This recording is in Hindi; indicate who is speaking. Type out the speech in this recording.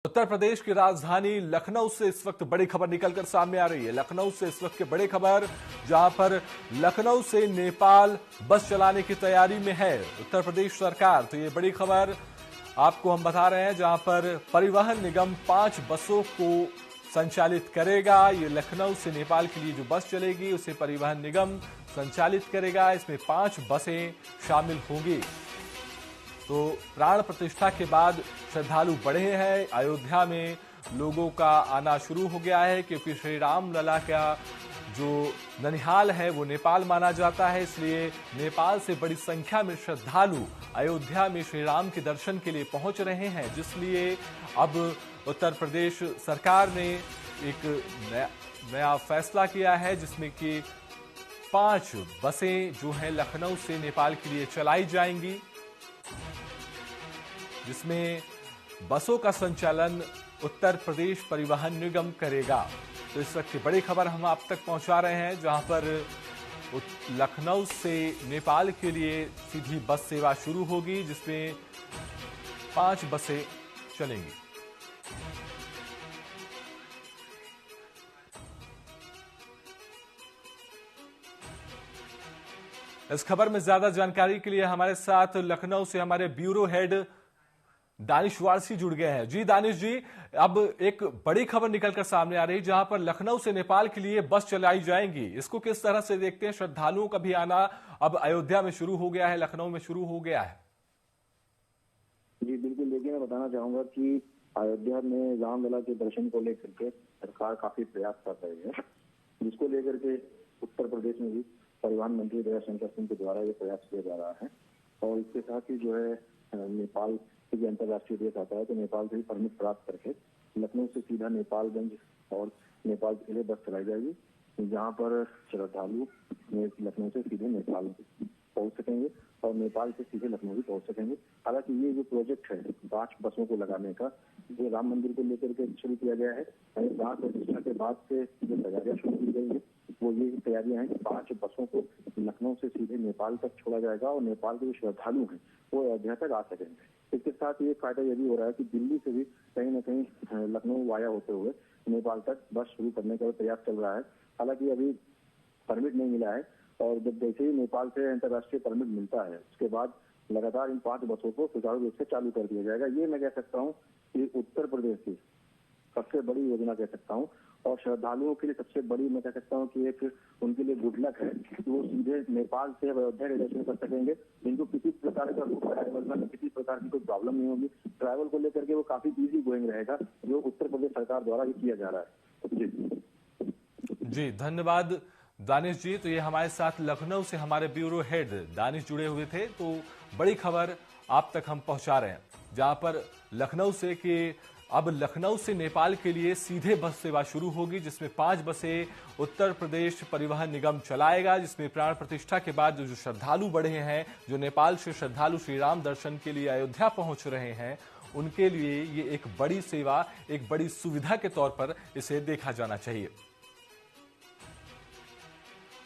Speaker 1: उत्तर प्रदेश की राजधानी लखनऊ से इस वक्त बड़ी खबर निकलकर सामने आ रही है। लखनऊ से इस वक्त की बड़ी खबर, जहां पर लखनऊ से नेपाल बस चलाने की तैयारी में है उत्तर प्रदेश सरकार। तो ये बड़ी खबर आपको हम बता रहे हैं, जहां पर परिवहन निगम 5 बसों को संचालित करेगा। ये लखनऊ से नेपाल के लिए जो बस चलेगी उसे परिवहन निगम संचालित करेगा। इसमें 5 बसें शामिल होंगी। तो प्राण प्रतिष्ठा के बाद श्रद्धालु बढ़े हैं। अयोध्या में लोगों का आना शुरू हो गया है, क्योंकि श्री राम लला का जो ननिहाल है वो नेपाल माना जाता है। इसलिए नेपाल से बड़ी संख्या में श्रद्धालु अयोध्या में श्री राम के दर्शन के लिए पहुंच रहे हैं, जिसलिए अब उत्तर प्रदेश सरकार ने एक नया फैसला किया है, जिसमें कि 5 बसें जो हैं लखनऊ से नेपाल के लिए चलाई जाएंगी, जिसमें बसों का संचालन उत्तर प्रदेश परिवहन निगम करेगा। तो इस वक्त की बड़ी खबर हम आप तक पहुंचा रहे हैं, जहां पर लखनऊ से नेपाल के लिए सीधी बस सेवा शुरू होगी, जिसमें 5 बसें चलेंगी। इस खबर में ज्यादा जानकारी के लिए हमारे साथ लखनऊ से हमारे ब्यूरो हेड दानिश वारसी जुड़ गए हैं। जी दानिश जी, अब एक बड़ी खबर निकलकर सामने आ रही है, जहां पर लखनऊ से नेपाल के लिए बस चलाई जाएंगी। इसको किस तरह से देखते हैं? श्रद्धालुओं का भी आना अब अयोध्या में शुरू हो गया है, लखनऊ में शुरू हो गया है।
Speaker 2: जी बिल्कुल, देखिए मैं बताना चाहूंगा कि अयोध्या में रामलला के दर्शन को लेकर के सरकार काफी प्रयास कर रही है, जिसको लेकर के उत्तर प्रदेश में भी परिवहन मंत्री दयाशंकर सिंह के द्वारा ये प्रयास किया जा रहा है। और इसके साथ ही जो है नेपाल से अंतर्राष्ट्रीय देश आता है, तो नेपाल से ही परमिट प्राप्त करके लखनऊ से सीधा नेपालगंज और नेपाल के लिए बस चलाई जाएगी, जहां पर श्रद्धालु लखनऊ से सीधे नेपाल पहुंच सकेंगे और नेपाल से सीधे लखनऊ भी पहुंच सकेंगे। हालांकि ये जो प्रोजेक्ट है 5 बसों को लगाने का, जो राम मंदिर को लेकर के शुरू किया गया है, प्राण प्रतिष्ठा के बाद से जो तैयारियां शुरू की गई है वो ये तैयारियां हैं कि 5 बसों को लखनऊ से सीधे नेपाल तक छोड़ा जाएगा और नेपाल के जो श्रद्धालु हैं वो अयोध्या तक आ सकेंगे। इसके साथ ये फायदा ये भी हो रहा है कि दिल्ली से भी कहीं न कहीं लखनऊ वाया होते हुए नेपाल तक बस शुरू करने का प्रयास चल रहा है। हालांकि अभी परमिट नहीं मिला है, और जब जैसे ही नेपाल से अंतर्राष्ट्रीय परमिट मिलता है उसके बाद लगातार इन 5 बसों को सुचारू रूप से चालू कर दिया जाएगा। ये मैं कह सकता हूँ कि उत्तर प्रदेश की सबसे बड़ी योजना कह सकता हूँ, और श्रद्धालुओं के लिए सबसे बड़ी मैं कह सकता हूँ कि एक उनके लिए गुड लक है कि वो सीधे नेपाल से अयोध्या के दर्शन कर सकेंगे। जिनको किसी प्रकार का किसी प्रकार की कोई प्रॉब्लम नहीं होगी, ट्रैवल को लेकर के वो काफी इजी गोइंग रहेगा, जो उत्तर प्रदेश सरकार द्वारा ही किया जा रहा है।
Speaker 1: जी धन्यवाद दानिश जी। तो ये हमारे साथ लखनऊ से हमारे ब्यूरो हेड दानिश जुड़े हुए थे। तो बड़ी खबर आप तक हम पहुंचा रहे हैं, जहां पर लखनऊ से कि अब लखनऊ से नेपाल के लिए सीधे बस सेवा शुरू होगी, जिसमें 5 बसें उत्तर प्रदेश परिवहन निगम चलाएगा, जिसमें प्राण प्रतिष्ठा के बाद जो श्रद्धालु बढ़े हैं, जो नेपाल से श्रद्धालु श्री राम दर्शन के लिए अयोध्या पहुंच रहे हैं, उनके लिए ये एक बड़ी सेवा, एक बड़ी सुविधा के तौर पर इसे देखा जाना चाहिए।